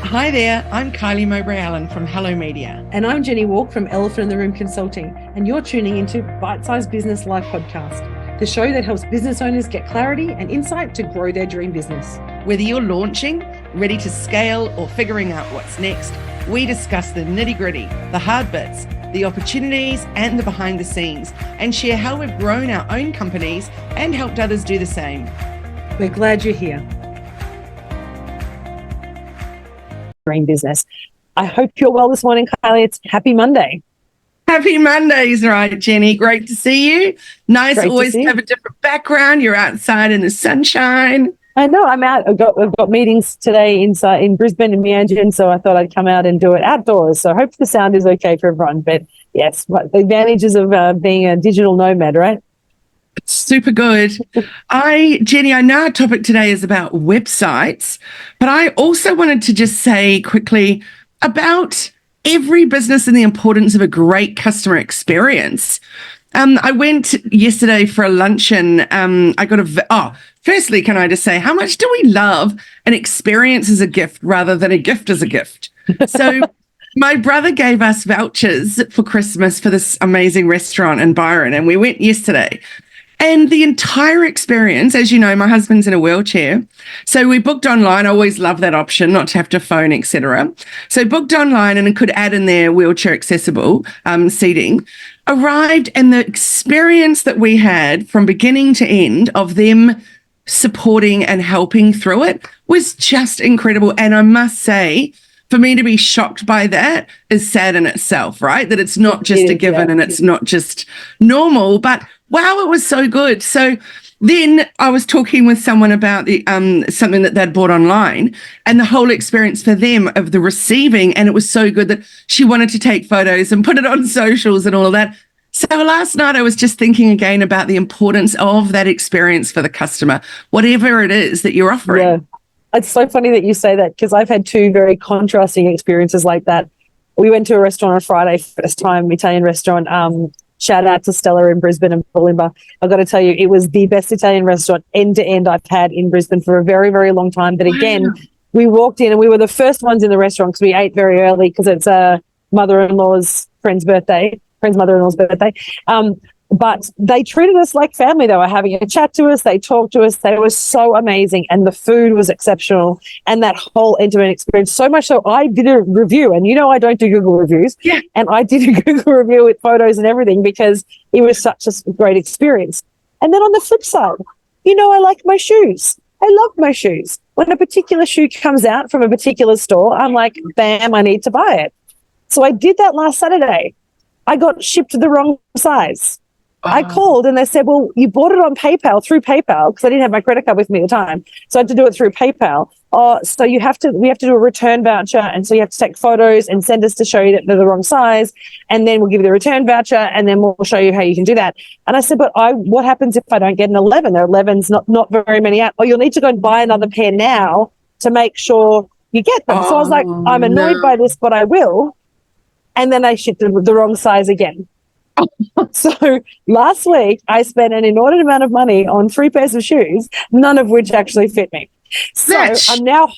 Hi there, I'm Kylie Mowbray-Allen from Hello Media. And I'm Jenni Walk from Elephant in the Room Consulting, and you're tuning into Bite-Sized Business Life Podcast, the show that helps business owners get clarity and insight to grow their dream business. Whether you're launching, ready to scale, or figuring out what's next, we discuss the nitty-gritty, the hard bits, the opportunities, and the behind the scenes, and share how we've grown our own companies and helped others do the same. We're glad you're here. Dream business. I hope you're well this morning, Kylie. It's happy Monday. Happy Mondays, right, Jenni? Great to see you. Nice, Great always to have a different background. You're outside in the sunshine. I know, I'm out. I've got meetings today in Brisbane and Meanjin, so I thought I'd come out and do it outdoors. So I hope the sound is okay for everyone. But yes, the advantages of being a digital nomad, right? Super good. Jenni, I know our topic today is about websites, but I also wanted to just say quickly about every business and the importance of a great customer experience. I went yesterday for a luncheon. Firstly, can I just say, how much do we love an experience as a gift rather than a gift as a gift? So my brother gave us vouchers for Christmas for this amazing restaurant in Byron, and we went yesterday. And the entire experience, as you know, my husband's in a wheelchair. So we booked online. I always love that option, not to have to phone, etc. So booked online and it could add in their wheelchair accessible seating. Arrived, and the experience that we had from beginning to end of them supporting and helping through it was just incredible. And I must say, for me to be shocked by that is sad in itself, right? That it's not just a given and it's not just normal, but wow, it was so good. So then I was talking with someone about the something that they'd bought online and the whole experience for them of the receiving, and it was so good that she wanted to take photos and put it on socials and all of that. So last night I was just thinking again about the importance of that experience for the customer, whatever it is that you're offering. Yeah. It's so funny that you say that, because I've had two very contrasting experiences like that. We went to a restaurant on Friday, first time Italian restaurant. Shout out to Stella in Brisbane and Bulimba. I've got to tell you, it was the best Italian restaurant end to end I've had in Brisbane for a very, very long time. But again, we walked in and we were the first ones in the restaurant because we ate very early because it's a mother-in-law's friend's mother-in-law's birthday. But they treated us like family. They were having a chat to us. They talked to us. They were so amazing. And the food was exceptional. And that whole end-to-end experience, so much so I did a review. And you know I don't do Google reviews. Yeah. And I did a Google review with photos and everything because it was such a great experience. And then on the flip side, you know I like my shoes. I love my shoes. When a particular shoe comes out from a particular store, I'm like, bam, I need to buy it. So I did that last Saturday. I got shipped the wrong size. I called and they said, well, you bought it on PayPal, through PayPal, because I didn't have my credit card with me at the time. So I had to do it through PayPal. So we have to do a return voucher. And so you have to take photos and send us to show you that they're the wrong size. And then we'll give you the return voucher and then we'll show you how you can do that. And I said, but what happens if I don't get an 11? There are 11s, not very many out. Oh, you'll need to go and buy another pair now to make sure you get them. So I was like, I'm annoyed by this, but I will. And then I shipped the wrong size again. So last week I spent an inordinate amount of money on 3 pairs of shoes, none of which actually fit me. So I'm now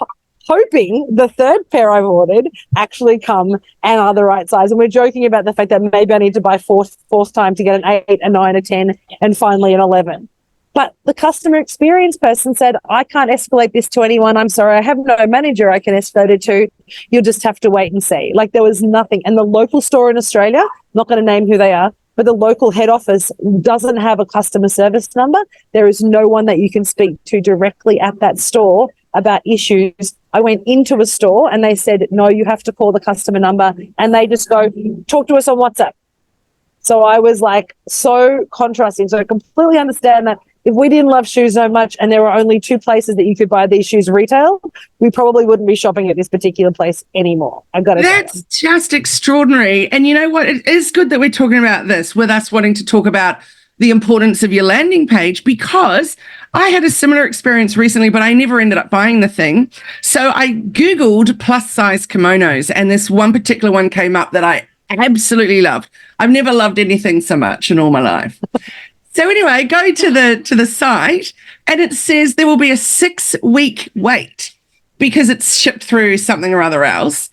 hoping the third pair I've ordered actually come and are the right size. And we're joking about the fact that maybe I need to buy fourth time to get an 8, a 9, a 10, and finally an 11. But the customer experience person said, I can't escalate this to anyone. I'm sorry, I have no manager I can escalate it to. You'll just have to wait and see. Like there was nothing. And the local store in Australia, I'm not going to name who they are, but the local head office doesn't have a customer service number. There is no one that you can speak to directly at that store about issues. I went into a store and they said, no, you have to call the customer number. And they just go, talk to us on WhatsApp. So I was like so contrasting. So I completely understand that if we didn't love shoes so much and there were only 2 places that you could buy these shoes retail, we probably wouldn't be shopping at this particular place anymore. I've got to say. That's just extraordinary. And you know what? It is good that we're talking about this with us wanting to talk about the importance of your landing page, because I had a similar experience recently, but I never ended up buying the thing. So I Googled plus size kimonos and this one particular one came up that I absolutely loved. I've never loved anything so much in all my life. So anyway, go to the site and it says there will be a 6-week wait. because it's shipped through something or other else.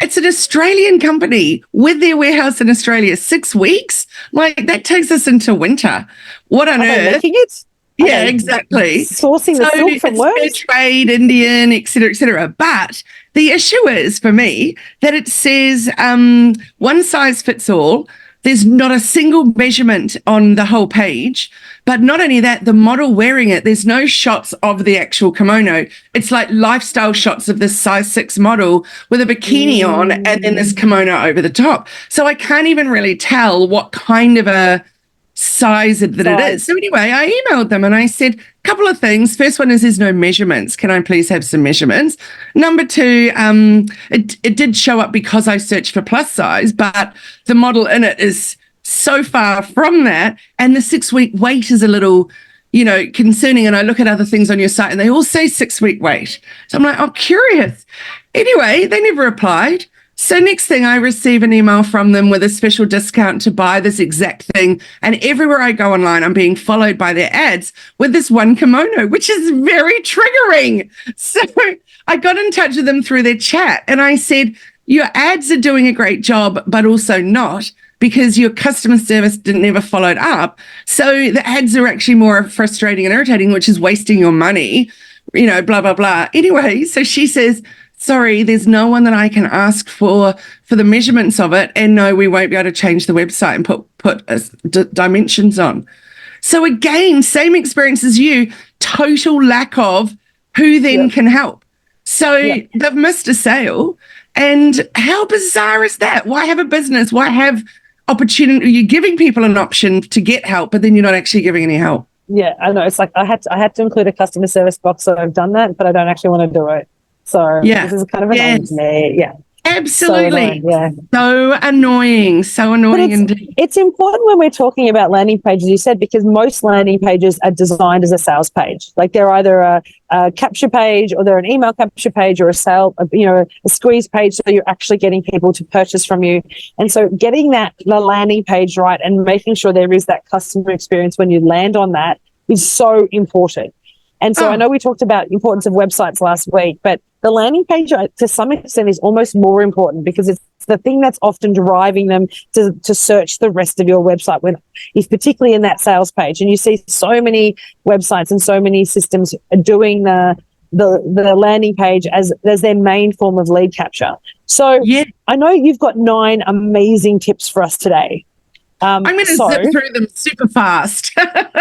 It's an Australian company with their warehouse in Australia, 6 weeks. Like, that takes us into winter. What on Are they earth? making it? Yeah, exactly. Sourcing the silk from it's fair worms? trade, Indian, et cetera, et cetera. But the issue is, for me, that it says one size fits all. There's not a single measurement on the whole page. But not only that, the model wearing it, there's no shots of the actual kimono. It's like lifestyle shots of this size 6 model with a bikini on and then this kimono over the top. So I can't even really tell what kind of a size that it is. So anyway, I emailed them and I said a couple of things. First one is there's no measurements. Can I please have some measurements? Number 2, it did show up because I searched for plus size, but the model in it is so far from that. And the 6-week wait is a little, concerning. And I look at other things on your site and they all say 6-week wait. So I'm like, oh, curious. Anyway, they never replied. So next thing, I receive an email from them with a special discount to buy this exact thing. And everywhere I go online, I'm being followed by their ads with this one kimono, which is very triggering. So I got in touch with them through their chat and I said, your ads are doing a great job, but also not, because your customer service never followed up. So the ads are actually more frustrating and irritating, which is wasting your money, blah, blah, blah. Anyway, so she says, sorry, there's no one that I can ask for the measurements of it. And no, we won't be able to change the website and put dimensions on. So again, same experience as you, total lack of who then can help. So they've missed a sale. And how bizarre is that? Why have a business? Why have opportunity? You're giving people an option to get help, but then you're not actually giving any help. Yeah, I know. It's like I had to include a customer service box, so I've done that, but I don't actually want to do it. So this is kind of annoying to me. Yeah. Absolutely. So annoying, So annoying indeed. It's important when we're talking about landing pages, you said, because most landing pages are designed as a sales page. Like they're either a capture page or they're an email capture page or a squeeze page, so you're actually getting people to purchase from you. And so getting the landing page right and making sure there is that customer experience when you land on that is so important. And so I know we talked about the importance of websites last week, but the landing page to some extent is almost more important because it's the thing that's often driving them to search the rest of your website, if particularly in that sales page. And you see so many websites and so many systems doing the landing page as their main form of lead capture. So I know you've got 9 amazing tips for us today. I'm going to zip through them super fast.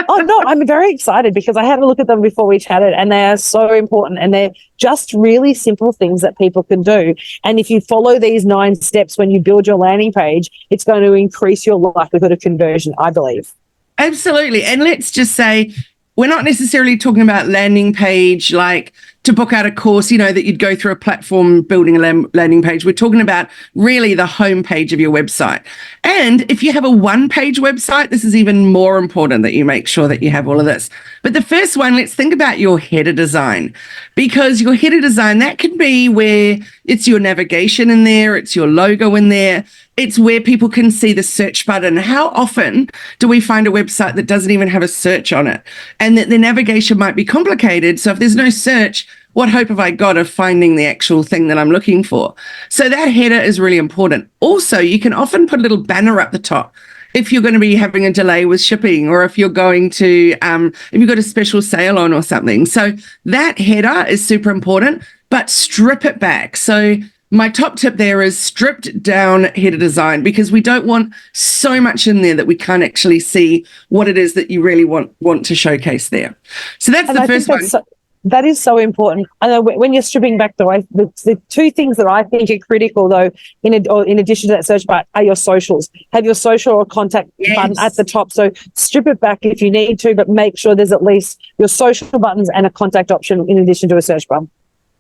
Oh, no, I'm very excited because I had a look at them before we chatted and they are so important and they're just really simple things that people can do. And if you follow these 9 steps when you build your landing page, it's going to increase your likelihood of conversion, I believe. Absolutely. And let's just say we're not necessarily talking about landing page like to book out a course, that you'd go through a platform building a landing page. We're talking about really the home page of your website. And if you have a one-page website, this is even more important that you make sure that you have all of this. But the first one, let's think about your header design, because your header design, that can be where it's your navigation in there, it's your logo in there, it's where people can see the search button. How often do we find a website that doesn't even have a search on it and that the navigation might be complicated? So if there's no search, what hope have I got of finding the actual thing that I'm looking for? So that header is really important. Also, you can often put a little banner up the top if you're going to be having a delay with shipping, or if you're going to, if you've got a special sale on or something. So that header is super important, but strip it back. So my top tip there is stripped down header design, because we don't want so much in there that we can't actually see what it is that you really want to showcase there. So that's the first one. That is so important. I know when you're stripping back, though, the 2 things that I think are critical, though, in addition to that search bar, are your socials. Have your social or contact button at the top. So strip it back if you need to, but make sure there's at least your social buttons and a contact option in addition to a search bar.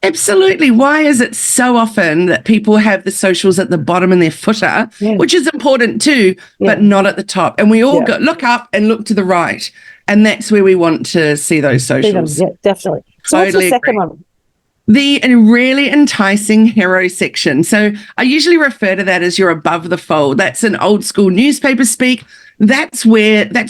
Absolutely. Why is it so often that people have the socials at the bottom in their footer, which is important too, but not at the top? And we all look up and look to the right. And that's where we want to see those socials. Yeah, definitely. So what's the second one? The really enticing hero section. So I usually refer to that as your above the fold. That's an old school newspaper speak. that's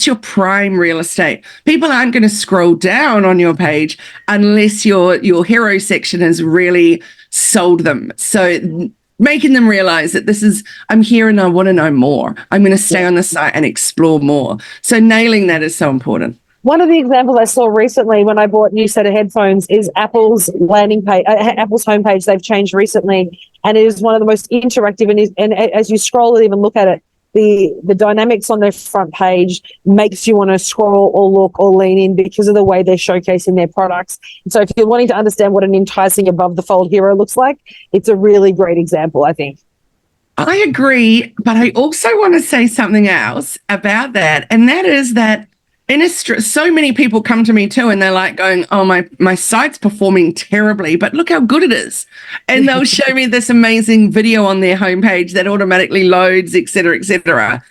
your prime real estate. People aren't going to scroll down on your page unless your hero section has really sold them. So making them realize that I'm here and I want to know more. I'm going to stay on the site and explore more. So nailing that is so important. One of the examples I saw recently when I bought a new set of headphones is Apple's landing page, Apple's homepage. They've changed recently, and it is one of the most interactive. And as you scroll and even look at it, the dynamics on their front page makes you want to scroll or look or lean in because of the way they're showcasing their products. And so if you're wanting to understand what an enticing above the fold hero looks like, it's a really great example, I think. I agree, but I also want to say something else about that, and that is that in Australia, so many people come to me too, and they're like going, oh, my site's performing terribly, but look how good it is. And they'll show me this amazing video on their homepage that automatically loads, et cetera, et cetera.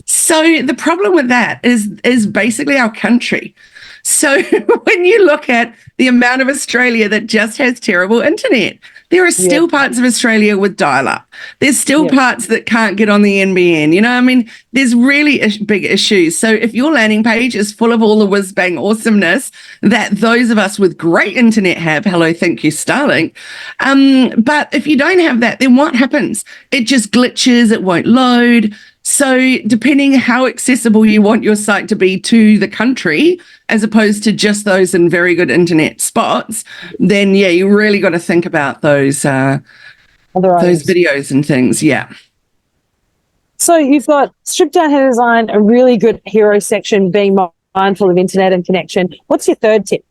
So the problem with that is basically our country. So when you look at the amount of Australia that just has terrible internet, there are still parts of Australia with dial-up. There's still parts that can't get on the NBN. You know, I mean, there's really big issues. So if your landing page is full of all the whiz-bang awesomeness that those of us with great internet have, hello, thank you, Starlink. But if you don't have that, then what happens? It just glitches, it won't load. So depending how accessible you want your site to be to the country, as opposed to just those in very good internet spots, then you really got to think about those videos and things. Yeah. So you've got stripped down header design, a really good hero section, being mindful of internet and connection. What's your third tip?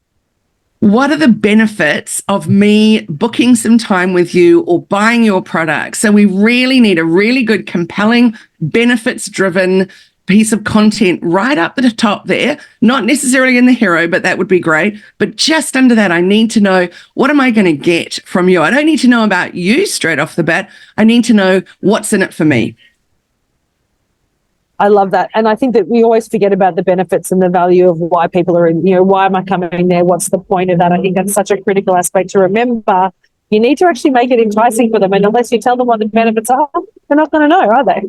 What are the benefits of me booking some time with you or buying your product? So we really need a really good, compelling, benefits-driven piece of content right up at the top there, not necessarily in the hero, but that would be great. But just under that, I need to know, what am I going to get from you? I don't need to know about you straight off the bat. I need to know what's in it for me. I love that. And I think that we always forget about the benefits and the value of why people are in, why am I coming there? What's the point of that? I think that's such a critical aspect to remember. You need to actually make it enticing for them. And unless you tell them what the benefits are, they're not going to know, are they?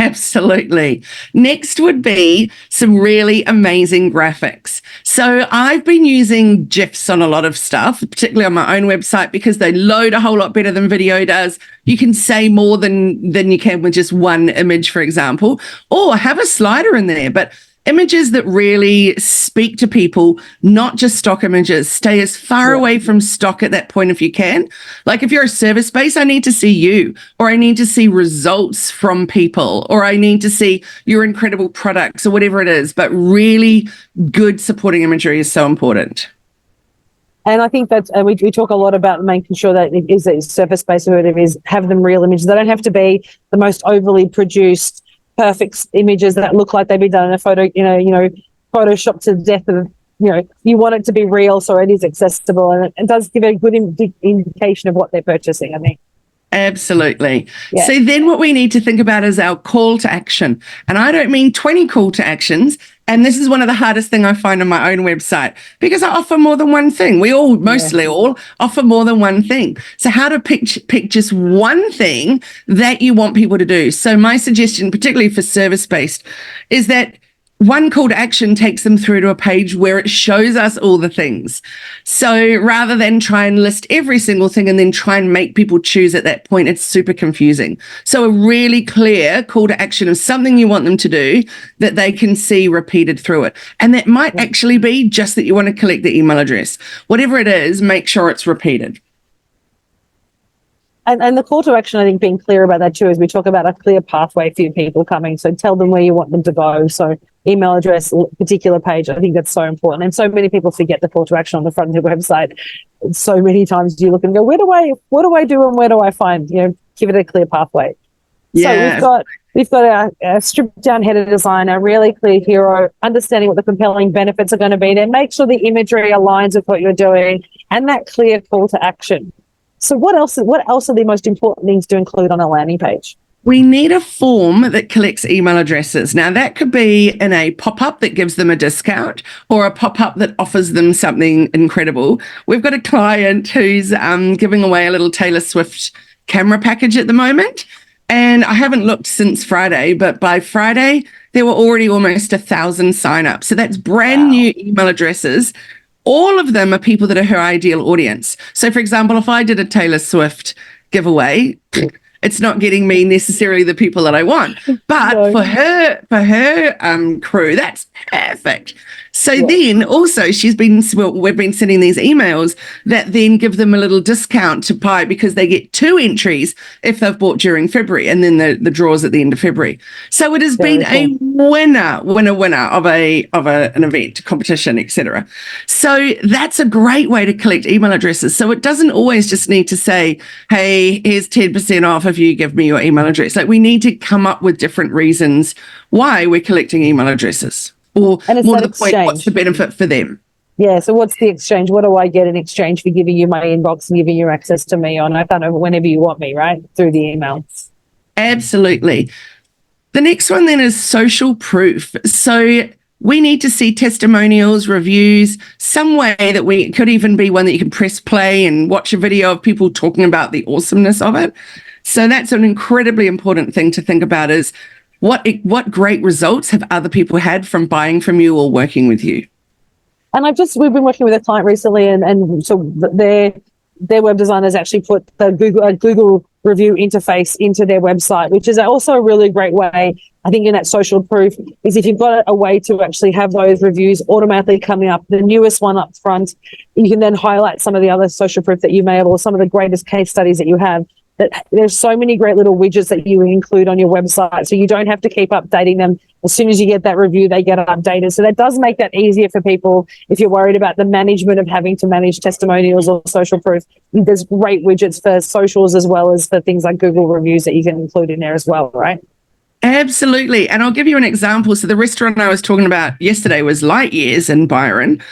Absolutely. Next would be some really amazing graphics. So I've been using GIFs on a lot of stuff, particularly on my own website, because they load a whole lot better than video does. You can say more than you can with just one image, for example, or have a slider in there. But images that really speak to people, not just stock images. Stay as far away from stock at that point if you can. Like if you're a service base, I need to see you, or I need to see results from people, or I need to see your incredible products, or whatever it is. But really good supporting imagery is so important. And I think that's, we talk a lot about making sure that it is a surface based, or whatever it is, have them real images. They don't have to be the most overly produced perfect images that look like they've been done in a photo, Photoshop to the death of, you want it to be real so it is accessible, and it does give a good indication of what they're purchasing, I think. Absolutely. Yeah. So then what we need to think about is our call to action. And I don't mean 20 call to actions. And this is one of the hardest things I find on my own website, because I offer more than one thing. We all, mostly all, offer more than one thing. So how to pick just one thing that you want people to do. So my suggestion, particularly for service-based, is that one call to action takes them through to a page where it shows us all the things. So rather than try and list every single thing and then try and make people choose at that point, it's super confusing. So a really clear call to action of something you want them to do that they can see repeated through it. And that might actually be just that you want to collect the email address. Whatever it is, make sure it's repeated. And the call to action, I think, being clear about that too, is we talk about a clear pathway for your people coming. So tell them where you want them to go. So email address, particular page. I think that's so important. And so many people forget the call to action on the front of their website. So many times you look and go, what do I do and where do I find? Give it a clear pathway. Yeah. So we've got a stripped down header design, a really clear hero, understanding what the compelling benefits are going to be there. Make sure the imagery aligns with what you're doing, and that clear call to action. So what else are the most important things to include on a landing page? We need a form that collects email addresses. Now, that could be in a pop-up that gives them a discount, or a pop-up that offers them something incredible. We've got a client who's giving away a little Taylor Swift camera package at the moment. And I haven't looked since Friday, but by Friday, there were already almost 1,000 signups. So that's brand new email addresses. All of them are people that are her ideal audience. So, for example, if I did a Taylor Swift giveaway, it's not getting me necessarily the people that I want, but for her crew, that's perfect. So then also we've been sending these emails that then give them a little discount to buy, because they get 2 entries if they've bought during February, and then the draws at the end of February. So it has been a winner of an event, competition, etc. So that's a great way to collect email addresses. So it doesn't always just need to say, hey, here's 10% off if you give me your email address. Like, we need to come up with different reasons why we're collecting email addresses. Or more to the point, what's the benefit for them? Yeah, so what's the exchange? What do I get in exchange for giving you my inbox and giving you access to me on kind of whenever you want me, right? Through the email. Absolutely. The next one then is social proof. So we need to see testimonials, reviews, some way that it could even be one that you can press play and watch a video of people talking about the awesomeness of it. So that's an incredibly important thing to think about, is what great results have other people had from buying from you or working with you? And we've been working with a client recently, and so their web designers actually put the Google review interface into their website, which is also a really great way. I think in that social proof is if you've got a way to actually have those reviews automatically coming up, the newest one up front, you can then highlight some of the other social proof that you may have, or some of the greatest case studies that you have. That there's so many great little widgets that you include on your website, so you don't have to keep updating them. As soon as you get that review, they get updated. So that does make that easier for people if you're worried about the management of having to manage testimonials or social proof. There's great widgets for socials as well as for things like Google reviews that you can include in there as well, right? Absolutely. And I'll give you an example. So the restaurant I was talking about yesterday was Light Years in Byron.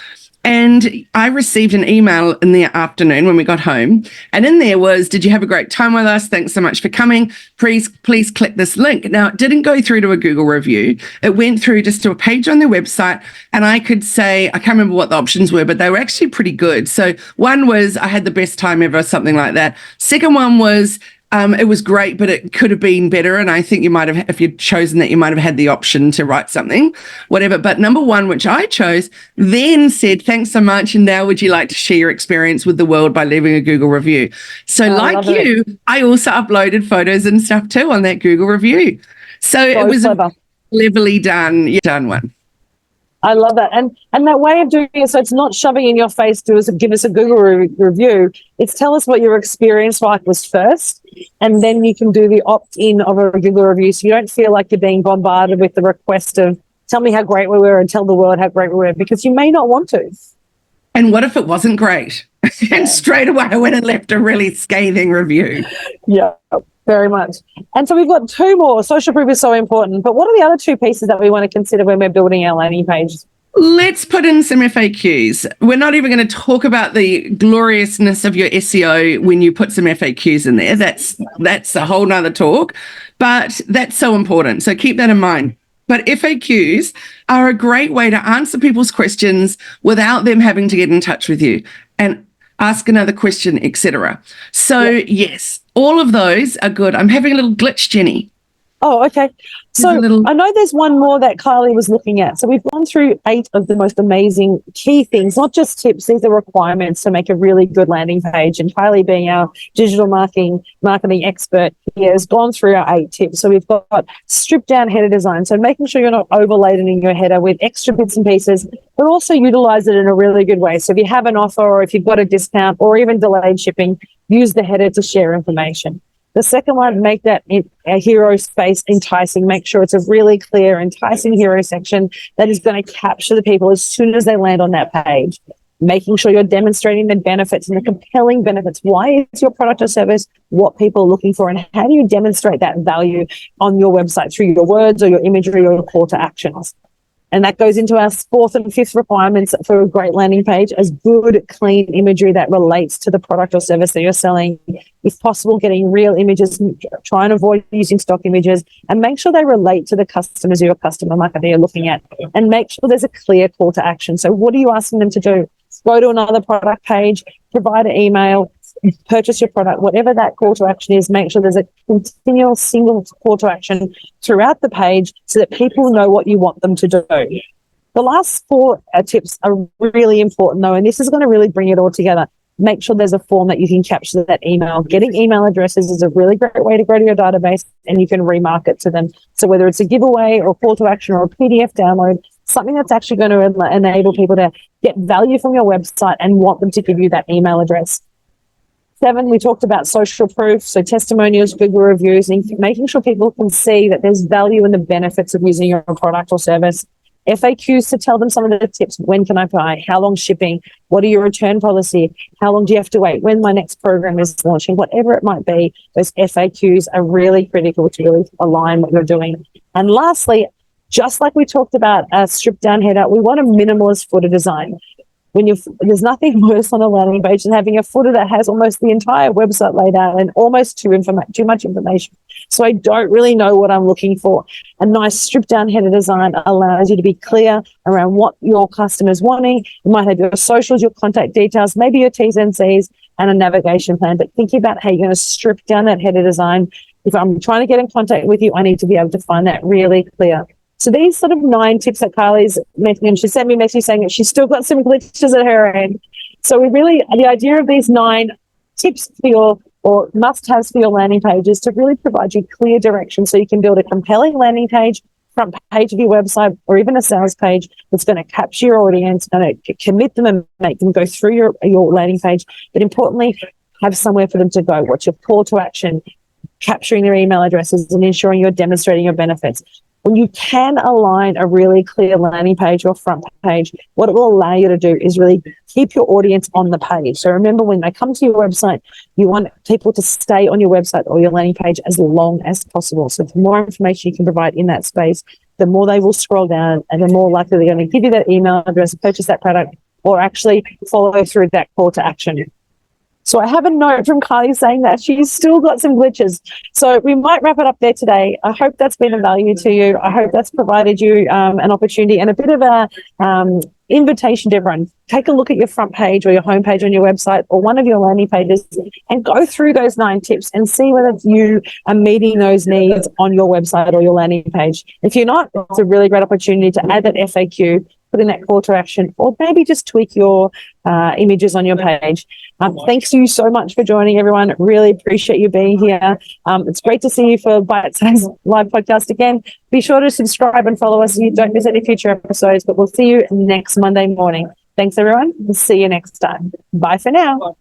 And I received an email in the afternoon when we got home. And in there was, did you have a great time with us? Thanks so much for coming. Please click this link. Now, it didn't go through to a Google review. It went through just to a page on their website. And I could say, I can't remember what the options were, but they were actually pretty good. So one was, I had the best time ever, something like that. Second one was, it was great, but it could have been better. And I think you might have, if you'd chosen that, you might have had the option to write something, whatever. But number one, which I chose, then said, thanks so much. And now would you like to share your experience with the world by leaving a Google review? So like you, I also uploaded photos and stuff too on that Google review. So it was a cleverly done one. I love that. And that way of doing it, so it's not shoving in your face to give us a Google review. It's tell us what your experience was first, and then you can do the opt-in of a Google review, so you don't feel like you're being bombarded with the request of tell me how great we were and tell the world how great we were, because you may not want to. And what if it wasn't great? And straight away I went and left a really scathing review. Yeah. Very much. And so we've got 2 more. Social proof is so important. But what are the other 2 pieces that we want to consider when we're building our landing pages? Let's put in some FAQs. We're not even going to talk about the gloriousness of your SEO when you put some FAQs in there. That's a whole nother talk, but that's so important. So keep that in mind. But FAQs are a great way to answer people's questions without them having to get in touch with you and ask another question, etc. So yes, all of those are good. I'm having a little glitch, Jenny. Oh, okay. So I know there's one more that Kylie was looking at. So we've gone through 8 of the most amazing key things, not just tips. These are requirements to make a really good landing page. And Kylie, being our digital marketing expert here, has gone through our 8 tips. So we've got stripped down header design. So making sure you're not overladen in your header with extra bits and pieces, but also utilize it in a really good way. So if you have an offer, or if you've got a discount, or even delayed shipping, use the header to share information. The second one, make that a hero space enticing. Make sure it's a really clear, enticing hero section that is going to capture the people as soon as they land on that page. Making sure you're demonstrating the benefits and the compelling benefits. Why is your product or service what people are looking for, and how do you demonstrate that value on your website through your words or your imagery or your call to actions? And that goes into our 4th and 5th requirements for a great landing page, as good, clean imagery that relates to the product or service that you're selling. If possible, getting real images, try and avoid using stock images, and make sure they relate to the customers or your customer market that you're looking at, and make sure there's a clear call to action. So what are you asking them to do? Go to another product page, provide an email, purchase your product, whatever that call to action is, make sure there's a continual single call to action throughout the page so that people know what you want them to do. The last four tips are really important though, and this is going to really bring it all together. Make sure there's a form that you can capture that email. Getting email addresses is a really great way to grow to your database, and you can remarket to them. So whether it's a giveaway or a call to action or a PDF download, something that's actually going to enable people to get value from your website and want them to give you that email address. 7, we talked about social proof, so testimonials, Google reviews, and making sure people can see that there's value in the benefits of using your product or service. FAQs to tell them some of the tips. When can I buy? How long shipping? What are your return policy? How long do you have to wait? When my next program is launching? Whatever it might be, those FAQs are really critical to really align what you're doing. And lastly, just like we talked about a stripped down header, we want a minimalist footer design. There's nothing worse on a landing page than having a footer that has almost the entire website laid out and almost too much information. So I don't really know what I'm looking for. A nice stripped down header design allows you to be clear around what your customer's wanting. You might have your socials, your contact details, maybe your T's and C's, and a navigation plan. But thinking about how you're going to strip down that header design. If I'm trying to get in contact with you, I need to be able to find that really clear. So these sort of 9 tips that Kylie's making, and she sent me a message saying that she's still got some glitches at her end. So the idea of these 9 tips for your, or must-haves for your landing page is to really provide you clear direction so you can build a compelling landing page, front page of your website, or even a sales page that's going to capture your audience, going to commit them and make them go through your landing page, but importantly, have somewhere for them to go. What's your call to action? Capturing their email addresses and ensuring you're demonstrating your benefits. When you can align a really clear landing page or front page, what it will allow you to do is really keep your audience on the page. So remember, when they come to your website, you want people to stay on your website or your landing page as long as possible. So the more information you can provide in that space, the more they will scroll down and the more likely they're going to give you that email address, purchase that product, or actually follow through that call to action. So I have a note from Kylie saying that she's still got some glitches. So we might wrap it up there today. I hope that's been of value to you. I hope that's provided you an opportunity and a bit of a invitation to everyone. Take a look at your front page or your homepage on your website or one of your landing pages and go through those 9 tips and see whether you are meeting those needs on your website or your landing page. If you're not, it's a really great opportunity to add that FAQ, put in that call to action, or maybe just tweak your images on your page. Thanks you so much for joining, everyone. Really appreciate you being here. It's great to see you for Bite Size Live Podcast again. Be sure to subscribe and follow us so you don't miss any future episodes, but we'll see you next Monday morning. Thanks, everyone. We'll see you next time. Bye for now.